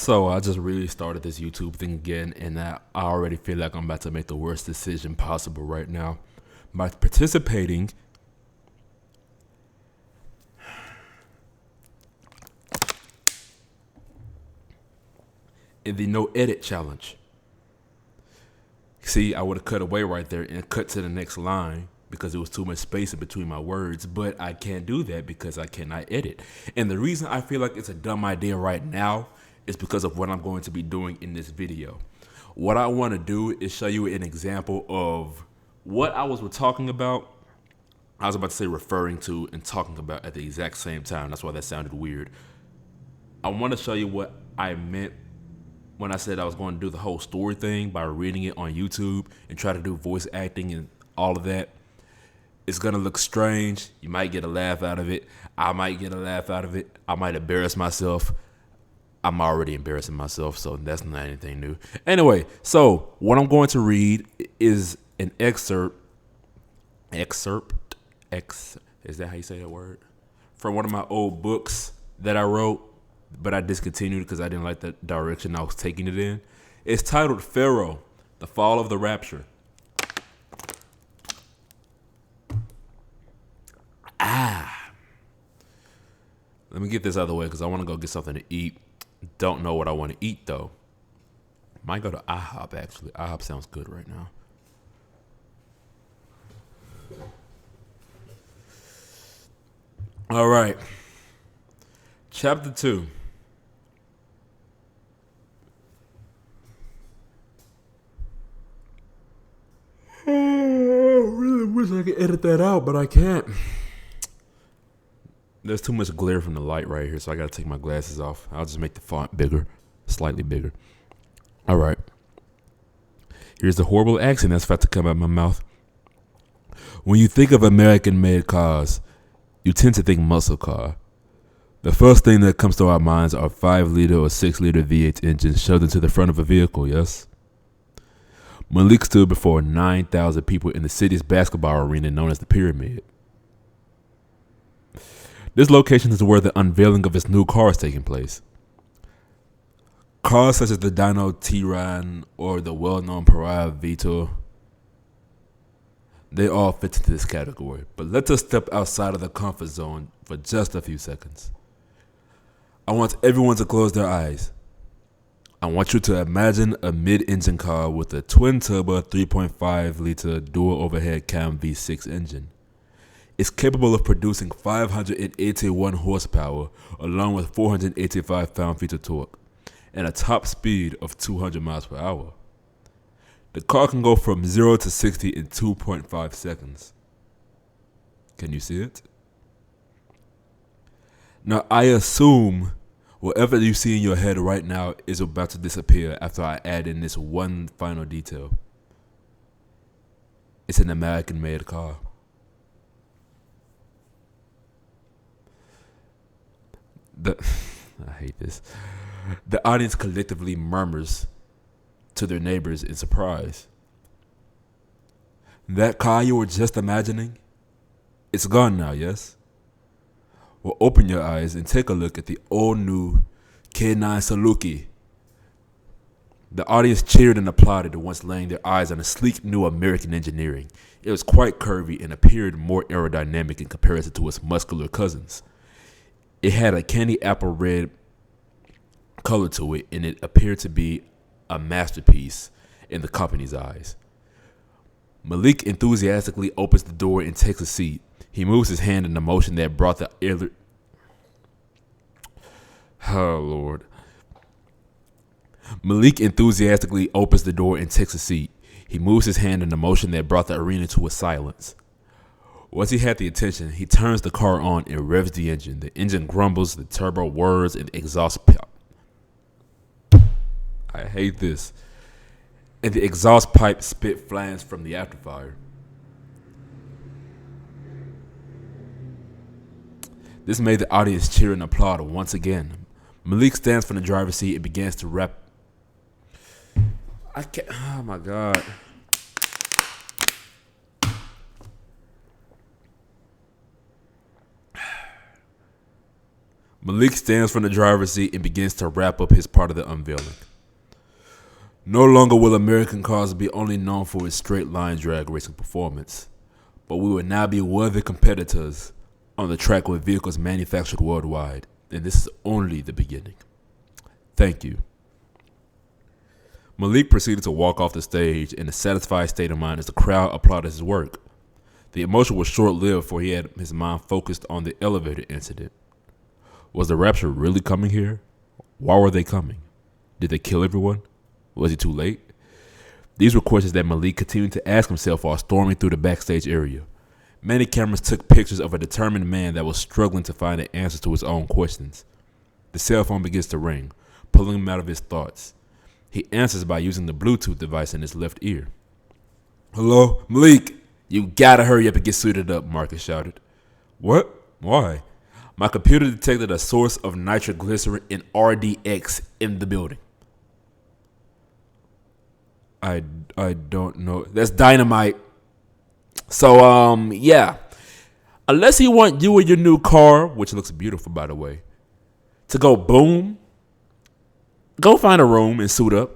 So I just really started this YouTube thing again, and I already feel like I'm about to make the worst decision possible right now by participating in the no edit challenge. See, I would have cut away right there and cut to the next line because there was too much space in between my words, but I can't do that because I cannot edit. And the reason I feel like it's a dumb idea right now is because of what I'm going to be doing in this video. What I want to do is show you an example of what I was talking about. I was about to say referring to and talking about at the exact same time. That's why that sounded weird. I want to show you what I meant when I said I was going to do the whole story thing by reading it on YouTube and try to do voice acting and all of that. It's going to look strange. You might get a laugh out of it. I might get a laugh out of it. I might embarrass myself. I'm already embarrassing myself, so that's not anything new. Anyway, so what I'm going to read is an excerpt, is that how you say that word? From one of my old books that I wrote, but I discontinued because I didn't like the direction I was taking it in. It's titled Pharaoh, The Fall of the Rapture. Let me get this out of the way because I want to go get something to eat. Don't know what I want to eat, though. Might go to IHOP, actually. IHOP sounds good right now. All right. Chapter 2. I really wish I could edit that out, but I can't. There's too much glare from the light right here, so I gotta take my glasses off. I'll just make the font bigger, slightly bigger. All right. Here's the horrible accent that's about to come out of my mouth. When you think of American-made cars, you tend to think muscle car. The first thing that comes to our minds are 5-liter or 6-liter V8 engines shoved into the front of a vehicle, yes? Malik stood before 9,000 people in the city's basketball arena known as the Pyramid. This location is where the unveiling of his new car is taking place. Cars such as the Dino T-Ran or the well-known Pariah Vito, they all fit into this category. But let us step outside of the comfort zone for just a few seconds. I want everyone to close their eyes. I want you to imagine a mid-engine car with a twin-turbo 3.5-liter dual overhead cam V6 engine. It's capable of producing 581 horsepower along with 485 pound-feet of torque and a top speed of 200 miles per hour. The car can go from 0 to 60 in 2.5 seconds. Can you see it? Now, I assume whatever you see in your head right now is about to disappear after I add in this one final detail. It's an American-made car. I hate this. The audience collectively murmurs to their neighbors in surprise. That car you were just imagining, it's gone now, yes? Well, open your eyes and take a look at the all-new K9 Saluki. The audience cheered and applauded once laying their eyes on a sleek new American engineering. It was quite curvy and appeared more aerodynamic in comparison to its muscular cousins. It had a candy apple red color to it, and it appeared to be a masterpiece in the company's eyes. Malik enthusiastically opens the door and takes a seat. He moves his hand in a motion that brought the air. Oh, Lord. Malik enthusiastically opens the door and takes a seat. He moves his hand in a motion that brought the arena to a silence. Once he had the attention, he turns the car on and revs the engine. The engine grumbles, the turbo whirs, and the exhaust I hate this. And the exhaust pipe spit flames from the afterfire. This made the audience cheer and applaud once again. Malik stands from the driver's seat and begins to rap. I can't. Oh my God. Malik stands from the driver's seat and begins to wrap up his part of the unveiling. No longer will American cars be only known for its straight line drag racing performance, but we will now be worthy competitors on the track with vehicles manufactured worldwide, and this is only the beginning. Thank you. Malik proceeded to walk off the stage in a satisfied state of mind as the crowd applauded his work. The emotion was short-lived, for he had his mind focused on the elevator incident. Was the rapture really coming here? Why were they coming? Did they kill everyone? Was it too late? These were questions that Malik continued to ask himself while storming through the backstage area. Many cameras took pictures of a determined man that was struggling to find the answers to his own questions. The cell phone begins to ring, pulling him out of his thoughts. He answers by using the Bluetooth device in his left ear. Hello, Malik? You gotta hurry up and get suited up, Marcus shouted. What? Why? My computer detected a source of nitroglycerin and RDX in the building. I don't know. That's dynamite. So, yeah. Unless you want you and your new car, which looks beautiful, by the way, to go boom, go find a room and suit up.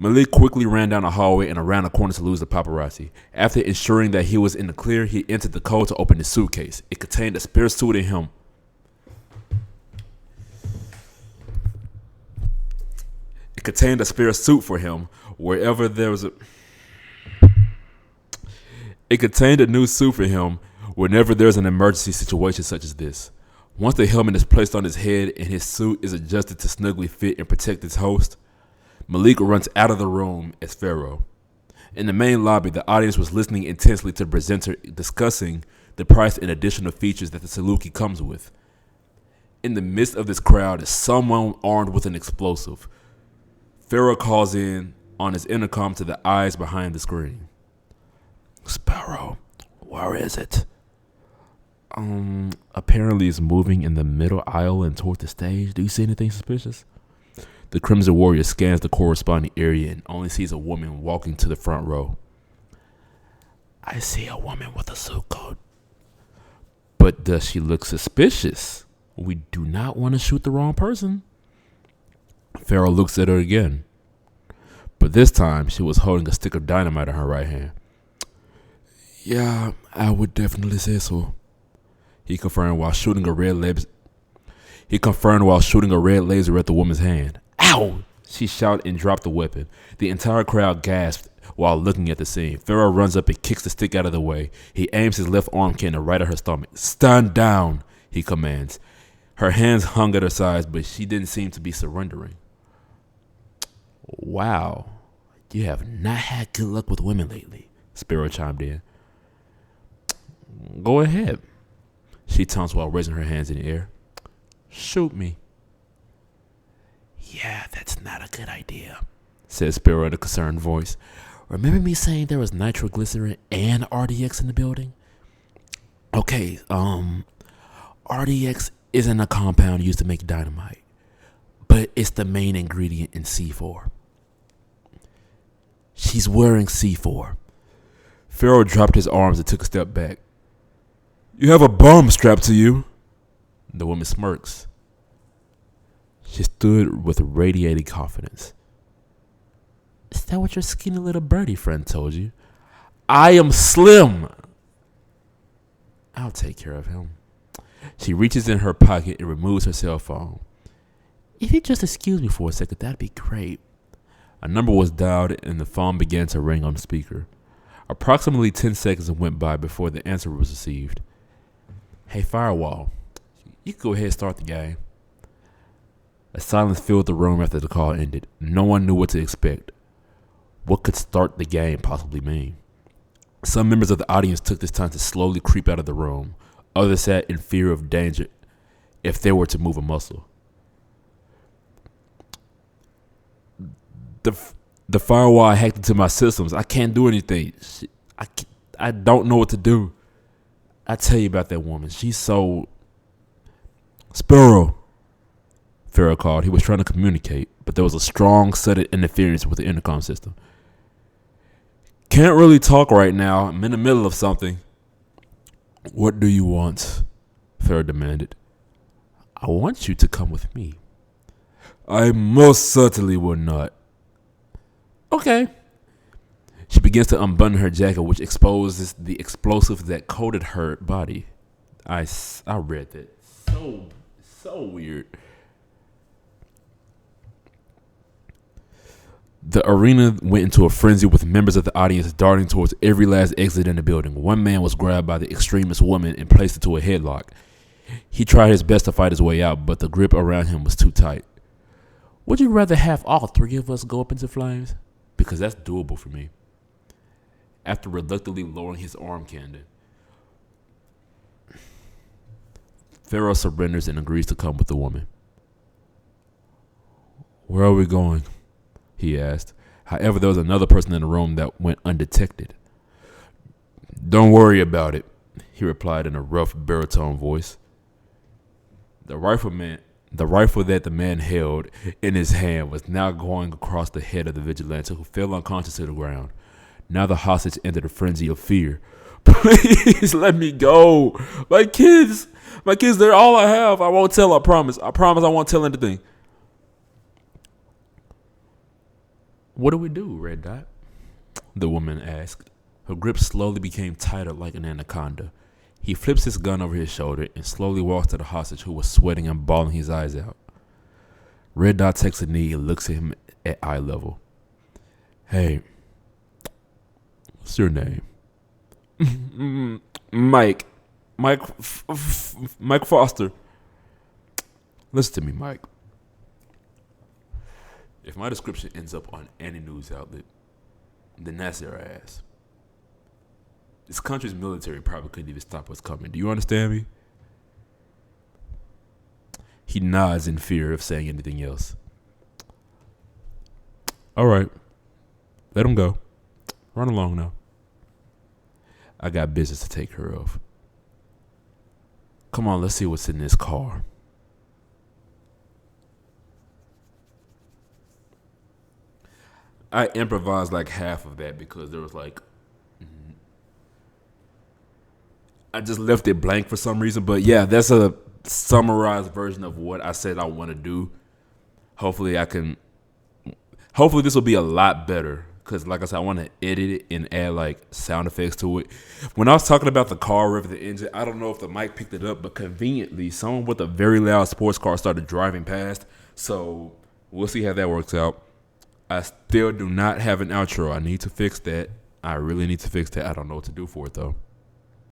Malik quickly ran down the hallway and around the corner to lose the paparazzi. After ensuring that he was in the clear, he entered the code to open his suitcase. It contained a spare suit in him. It contained a spare suit for him wherever there was a... It contained a new suit for him whenever there's an emergency situation such as this. Once the helmet is placed on his head and his suit is adjusted to snugly fit and protect his host, Malik runs out of the room as Pharaoh. In the main lobby, the audience was listening intensely to the presenter discussing the price and additional features that the Saluki comes with. In the midst of this crowd is someone armed with an explosive. Pharaoh calls in on his intercom to the eyes behind the screen. Sparrow, where is it? Apparently it's moving in the middle aisle and toward the stage. Do you see anything suspicious? The Crimson Warrior scans the corresponding area and only sees a woman walking to the front row. I see a woman with a suit coat. But does she look suspicious? We do not want to shoot the wrong person. Pharaoh looks at her again. But this time she was holding a stick of dynamite in her right hand. Yeah, I would definitely say so. He confirmed while shooting a red laser at the woman's hand. Ow! She shouted and dropped the weapon. The entire crowd gasped while looking at the scene. Pharaoh runs up and kicks the stick out of the way. He aims his left arm cannon right at her stomach. Stand down, he commands. Her hands hung at her sides, but she didn't seem to be surrendering. Wow, you have not had good luck with women lately, Sparrow chimed in. Go ahead, she taunts while raising her hands in the air. Shoot me. Yeah, that's not a good idea, said Sparrow in a concerned voice. Remember me saying there was nitroglycerin and RDX in the building? Okay, RDX isn't a compound used to make dynamite, but it's the main ingredient in C4. She's wearing C4. Pharaoh dropped his arms and took a step back. You have a bomb strapped to you. The woman smirks. She stood with radiating confidence. Is that what your skinny little birdie friend told you? I am Slim. I'll take care of him. She reaches in her pocket and removes her cell phone. If you just excuse me for a second, that'd be great. A number was dialed and the phone began to ring on the speaker. Approximately 10 seconds went by before the answer was received. Hey, Firewall, you can go ahead and start the game. A silence filled the room after the call ended. No one knew what to expect. What could start the game possibly mean? Some members of the audience took this time to slowly creep out of the room. Others sat in fear of danger if they were to move a muscle. The firewall hacked into my systems. I can't do anything. I don't know what to do. I tell you about that woman. She's so... Sparrow, Pharaoh called. He was trying to communicate, but there was a strong sudden interference with the intercom system. Can't really talk right now. I'm in the middle of something. What do you want? Pharaoh demanded. I want you to come with me. I most certainly will not. Okay. She begins to unbutton her jacket, which exposes the explosives that coated her body. I read that. So weird. The arena went into a frenzy with members of the audience darting towards every last exit in the building. One man was grabbed by the extremist woman and placed into a headlock. He tried his best to fight his way out, but the grip around him was too tight. Would you rather have all three of us go up into flames? Because that's doable for me. After reluctantly lowering his arm cannon, Pharaoh surrenders and agrees to come with the woman. Where are we going? He asked. However, there was another person in the room that went undetected. Don't worry about it, he replied in a rough baritone voice. The rifle that the man held in his hand was now going across the head of the vigilante, who fell unconscious to the ground. Now the hostage entered a frenzy of fear. Please let me go. My kids, they're all I have. I won't tell, I promise. I promise I won't tell anything. What do we do, Red Dot? The woman asked. Her grip slowly became tighter like an anaconda. He flips his gun over his shoulder and slowly walks to the hostage, who was sweating and bawling his eyes out. Red Dot takes a knee and looks at him at eye level. Hey, what's your name? Mike. Mike Foster. Listen to me, Mike. If my description ends up on any news outlet, then that's their ass. This country's military probably couldn't even stop what's coming. Do you understand me? He nods in fear of saying anything else. All right. Let him go. Run along now. I got business to take care of. Come on, let's see what's in this car. I improvised like half of that because there was like, I just left it blank for some reason. But yeah, that's a summarized version of what I said I want to do. Hopefully this will be a lot better. Because like I said, I want to edit it and add like sound effects to it. When I was talking about the car revving the engine, I don't know if the mic picked it up, but conveniently, someone with a very loud sports car started driving past. So we'll see how that works out. I still do not have an outro. I need to fix that. I really need to fix that. I don't know what to do for it though.